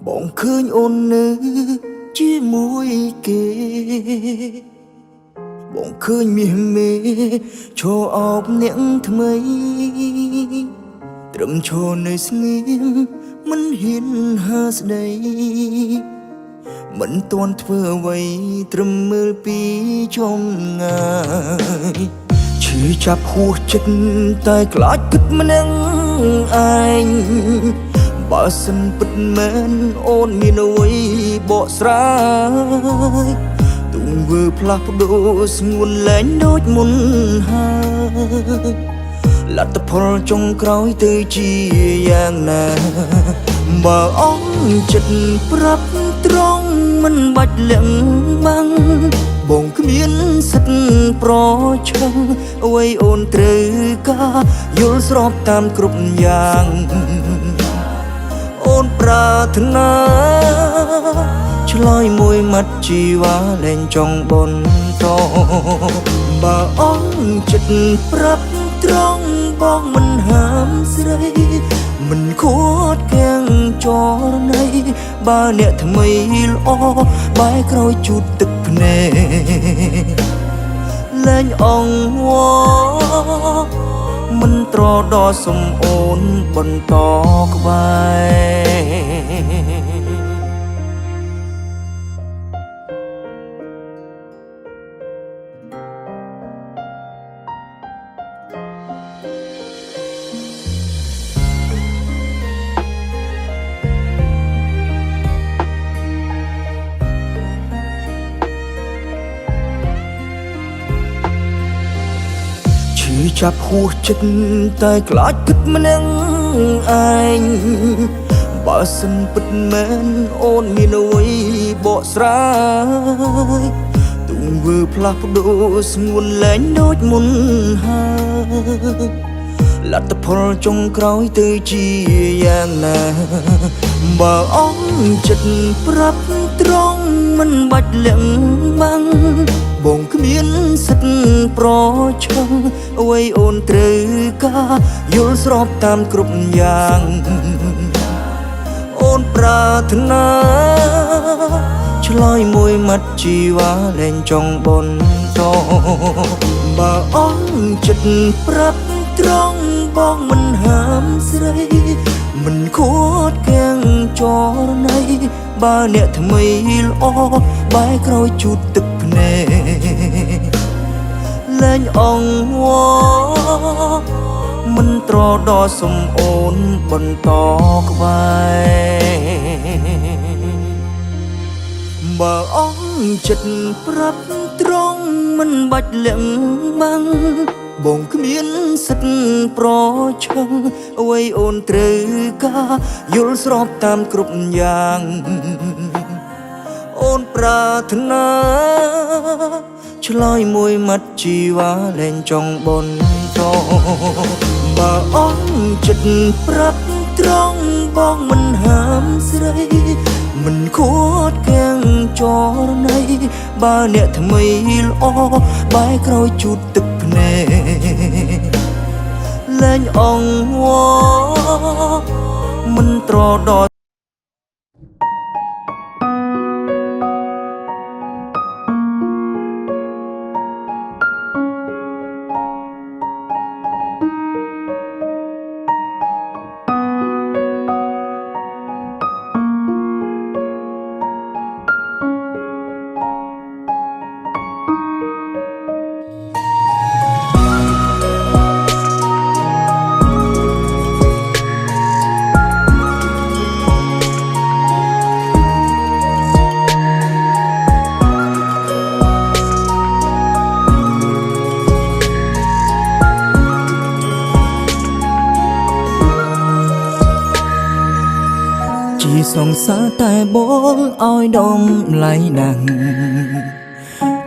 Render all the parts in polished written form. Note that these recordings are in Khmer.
បងឃើញអូននៅជាមួយគេបងឃើញមាសមេឈរអោបអ្នកថ្មីត្រឹមឈរនៅស្ងៀមមិនហ៊ានហើស្ដីមិនទាន់ធ្វើអ្វីត្រឹមមើលពីចំងាយឈឺចាប់ហួសចិត្តតែខ្លាចគិតម្នាក់ឯងបើសិនពិតមែនអូនមានអ្វីបកស្រាយទង្វើផ្លាស់ប្ដូរស្ងួនលែងដូចមុនហើយលទ្ធផលចុងក្រោយទៅជាយ៉ាងណាបើអងចិត្តប្រាប់ត្រង់មិនបាច់លៀងបាំងបងគ្មានសិទ្ធប្រឆាំងអ្វីអូនត្រូវការយល់ស្របតាមគ្រប់យ៉ាងអូនប្រាថ្នាឆ្លើយមួយម៉ាត់ជីវ៉ាលែងចង់បន្តបើអងចិត្តប្រាប់ត្រង់បងមិនហាមស្រីមិនខួតកាំងចរណៃបើអ្នកថ្មីល្អបែរក្រោយជូតទឹកភ្នែកលែងអងវមិនត្រដល់សំអូនបន្តក្បែរចាប់ហួសចិត្តតែខ្លាចគិតម្នាក់ឯងបើសិនពិតមែនអូនមានអ្វីបកស្រាយទង្វើផ្លាស់ប្ដូរស្ងួនលែងដូចមុនហើយលទ្ធផលចុងក្រោយទៅជាយ៉ាងណាបើអងចិត្តប្រាប់ត្រង់មិនបាច់លៀងបាំងបងគ្មានសិទ្ធប្រឆាំងអ្វីអូនត្រូវការយល់ស្របតាមគ្រប់យ៉ាងអូនប្រាថ្នាឆ្លើយមួយម៉ាត់ជីវ៉ាលែងចង់បន្តបើអងចិត្តប្រាប់ត្រង់បងមិនហាមស្រីមិនខួតកាំងចរណៃបើអ្នកថ្មីល្អបែរក្រោយជូតទឹកភ្នែកលែងអងវមិនត្រដល់សំអូនបន្តក្បែរបើអងចិត្តប្រាប់ត្រង់មិនបាច់លៀងបាំងបងគ្មានសិទ្ធប្រឆាំងអ្វីអូនត្រូវការយល់ស្របតាមគ្រប់យ៉ាងអូនប្រាថ្នាឆ្លើយមួយម៉ាត់ជីវ៉ាលែងចង់បន្តបើអងចិត្តប្រាប់ត្រង់បងមិនហាមស្រីមិនខួតកាំងចរណៃបើអ្នកថ្មីល្អបែរក្រោយជូតទឹកភ្នែកលែងអងវមិនត្រដល់ ងសារតែបងឲ្យដំឡៃណាស់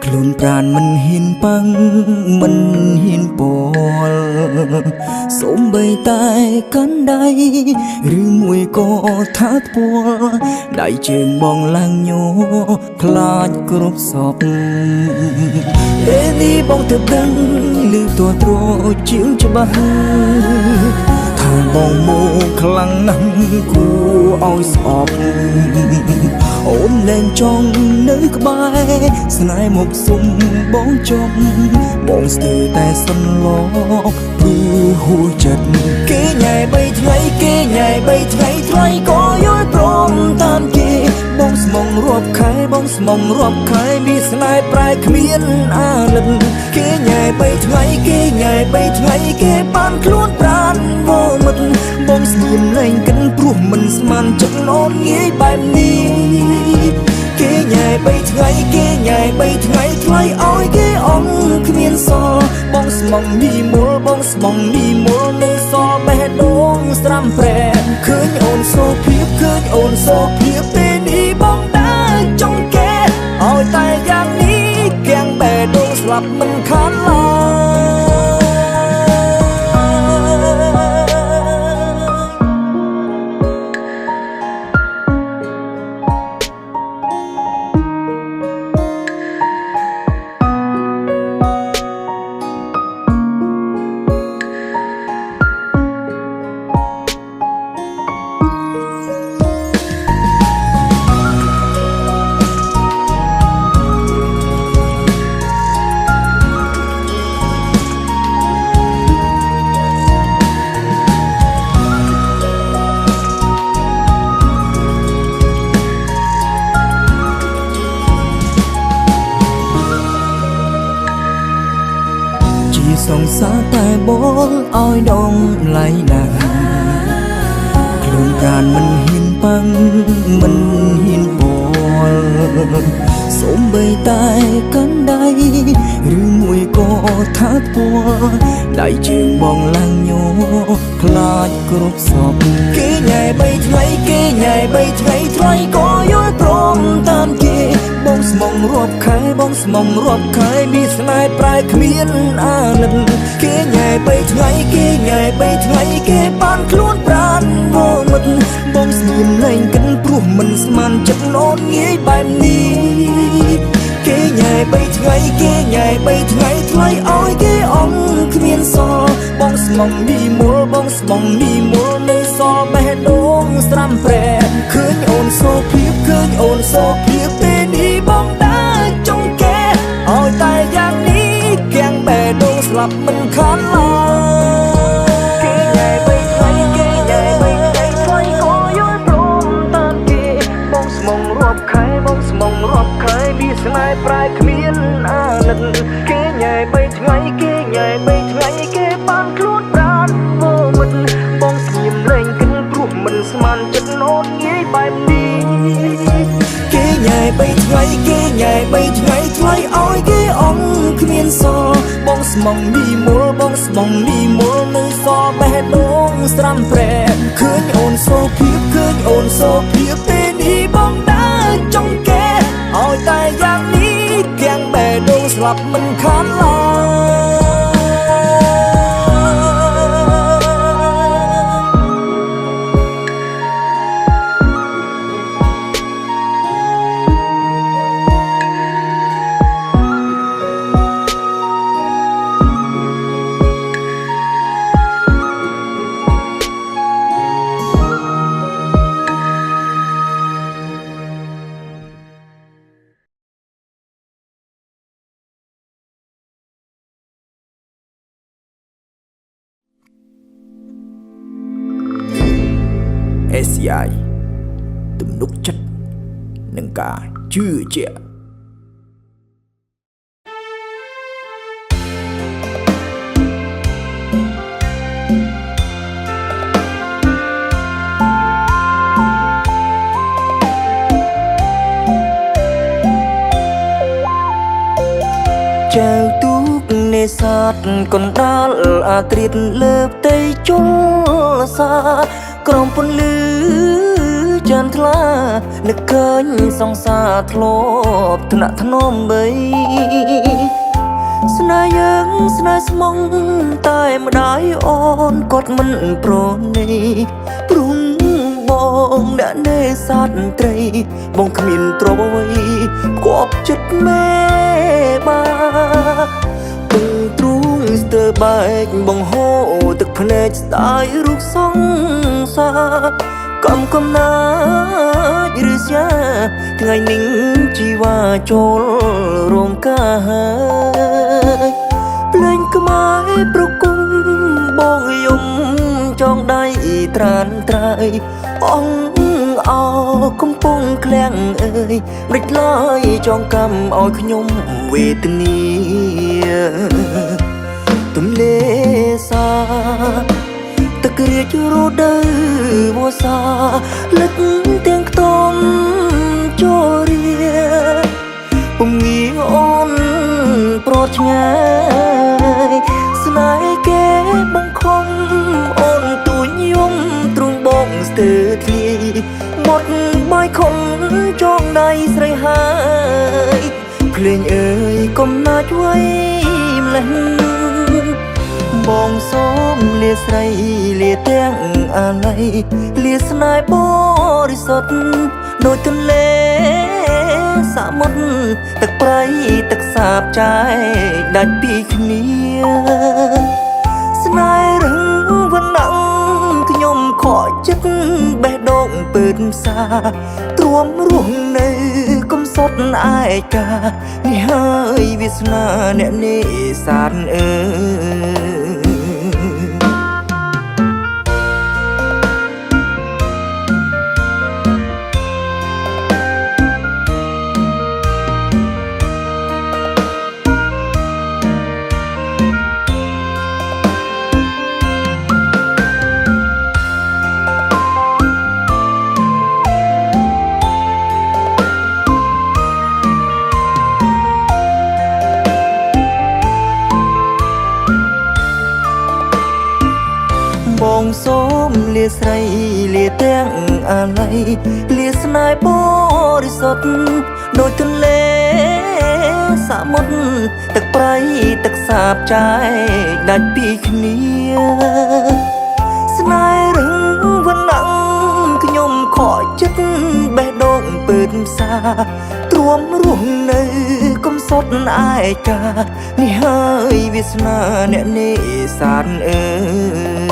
ខ្លួនប្រានមិនហ៊ានប៉ាំងមិនហ៊ានពោលសូមបីតែកាន់ដៃឬមួយក៏ថាពួលដៃជើងបងឡើងញោខ្លាចគ្រប់សពពេលនេះបងទៅដឹងឮតួត្រជាងច្បាស់ថាបងមកខ្លាំងណាស់គួរឲ្យស្អប់អូនលែងចង់នៅក្បែរស្នេហ៍មកសុំបងចុំបងស្ទើរតែសន្លប់ព្រោះហួចចិត្តគេញ៉ែ3ថ្ងៃគេញ៉ែ3ថ្ងៃថ្លៃក៏យល់ព្រមតាមគេបងស្មងរាប់ខែបងស្មងរាប់ខែមានស្នេហ៍ប្រែគ្មានអាលិនគេញ៉ែ3ថ្ងៃគេញ៉ែ3ថ្ងៃគេបានខ្លួនប្រានវមិតបងស្ងៀមលែងកិនព្រោះមិនស្មានចិត្តអូនងាយបែបនេះគេញ៉ែ3ថ្ងៃគេញ៉ែ3ថ្ងៃថ្លៃឲ្យគេអង្គគ្មានសល់បងស្មងមីមូលបងស្មងមីមូលនៅសល់បេះដូងស្រាំប្រែឃើញអូនសូភាបឃើញអូនសូភាបពេលនេះបងដើរចង់កែឲ្យតែយ៉ាងនេះគាំងបេះដូងស្លាប់មិនខានឡើយសងសារតែបងឲ្យដំឡៃណាស់ខ្លួនប្រានមិនហ៊ានប៉ាំងមិនហ៊ានពោលសូមបីតែកាន់ដៃឬមួយក៏ថាពួលដៃជើងបងឡើងញោខ្លាចគ្រប់សពគេញ៉ែ3ថ្ងៃគេញ៉ែ3ថ្ងៃថ្លៃក៏យល់ព្រមតាមគេបងស្មងរាប់ខែបងស្មងរាប់ខែមានស្នេហ៍ប្រែគ្មានអាលិនគេញ៉ែ3ថ្ងៃគេញ៉ែ3ថ្ងៃគេបានខ្លួនប្រានវមិតបងស្ងៀមលែងកិនព្រោះមិនស្មានចិត្តអូនងាយបែបនេះគេញ៉ែ3ថ្ងៃគេញ៉ែ3ថ្ងៃថ្លៃឲ្យគេអង្គគ្មានសល់បងស្មងមីមូលបងស្មងមីមូលនៅសល់បេះដូងស្រាំប្រែឃើញអូនសូភាបឃើញអូនសូភាបពេលនេះបងដើរចង់កែឲ្យតែយ៉ាងនេះគាំងបេះដូងស្លាប់មិនខានឡើយគេញ៉ែ3ថ្ងៃគេញ៉ែ3ថ្ងៃថ្លៃក៏យល់ព្រមតាមគេបងស្មងរាប់ខែបងស្មងរាប់ខែមានស្នេហ៍ប្រែគ្មានអាលិនគេញ៉ែ3ថ្ងៃគេញ៉ែ3ថ្ងៃគេបានខ្លួនប្រានវមិតបងស្ងៀមលែងកិនព្រោះមិនស្មានចិត្តអូនងាយបែបនេះគេញ៉ែ3ថ្ងៃគេញ៉ែ3ថ្ងៃថ្លៃឲ្យគេអង្គគ្មានសល់បងស្មងមីមូលបងស្មងមីមូលនៅសល់បេះដូងស្រាំប្រែឃើញអូនសូភាបឃើញអូនសូភាបពេលនេះបងដើរចង់កែឲ្យតែយ៉ាងនេះគាំងបេះដូងស្លាប់មិនខានឡើយSCI ទំនុកចិត្តនិងការជឿជាក់ចៅទូកនេសាទកណ្ដាលអាត្រៀតលើផ្ទៃជលសាក្រំពន្លឺ จันทลานึกเคยสองสาทลบถนัดถนอมใบสนายยังสนายสมองตายมาได้อ่อนกดมันโปรนีปรุงบองđã nê sát trây bong khmin trôi quặp chất mê ba từng trung tơ bài bong hô tức phê tại rút sóng xa cầm na diri sia ngày ninh chi wa chol rom ca hai lên cái mái pro cung bong yum trong đai tràn trai ông ao công pong klang ơi địch lối trong cầm oi nhung về tình yêu tụm lê xa ta kia chưa đời vô xa lất tiếng tom cho ria bông nghi ôn prot ngay snai kế bông không ôn tuổi nhung trung bông từ thì một bài không trong đây say hai lên ơi công na chuối lên bong xóm lia say lia tiếng alay lia snai body sot đôi chân lê xa mất tắc bay tắc sạp trái đặt bị khnia snai rừng vẫn nặng cứ nhom khỏi chất bé đông bền xa tuom ruộng này công sót ai cả ni hơi biết na nè nê san ơi bong xóm lia say lia tiếng alay lia snai body sot đôi chân lê xa mất tắc bay tắc sạp trái đặt bị khnia snai rừng vẫn nặng cứ nhom khỏi chất bé đông bền xa tuom ruộng này công sót ai cả ni hơi biết na nè nê san ơi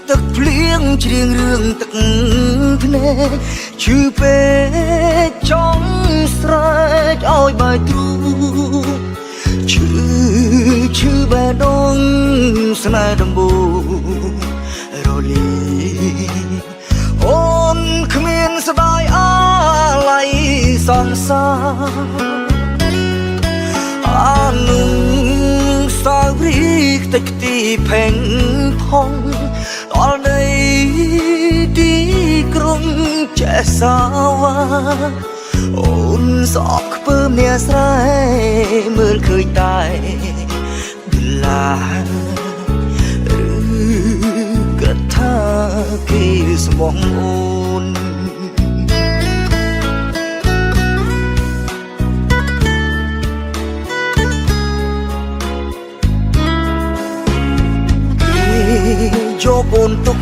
tức liếng riêng rương tức phê chư phê trong srai ôi bài tru chư bé đông snai đầm bù rồi li ôn khmien sbai a lại son sa nung sao ri tích ti phèn phong ở đây đi krung trẻ sao ôn giọt bơm nia say mưa khơi tai là cất tha khi mong ôn cho ôn tục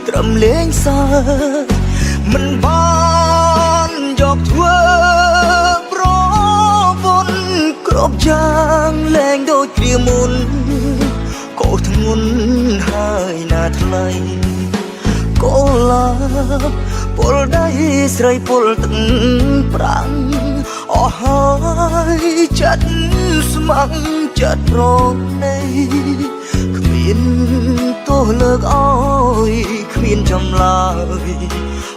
trầm lên xa mình ban giọt thua pro vốn crop giang lên đôi kia môn cổ thằng ngôn hai nát lay cổ la pol dai srai pol teng prang oh hai chất smang chất pro này khuyên tô lược ôi khuyên trong lời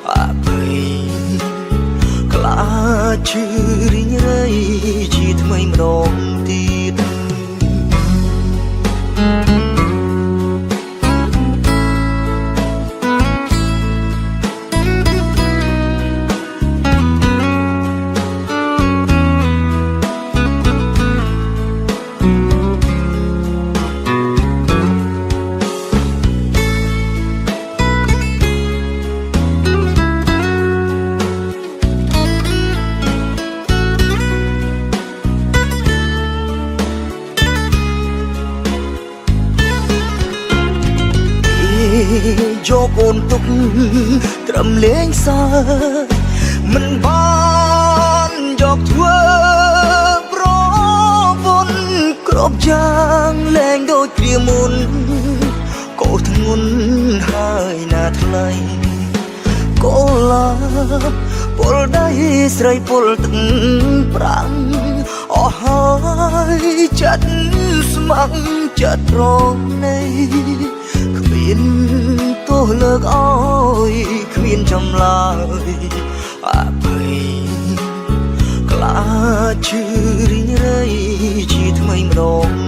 à bầy ชื่อริงไรจีทำไมมรองตีดโยกโอนตุกตรำเลี้ยงสามันบานยอกทั่วโปรบนกรอบยางแรงโดยเกลียมุนโกทงุนหายหน้าทลายโกลาปลได้ใส่ปลตึงปรังอ๋อหายจัดสมังจัดรองในขมิ้นตัวเลิกอ้อยขมิ้นจำลายอาภัยกล้าชื่อริงไรจีทำไมมรอง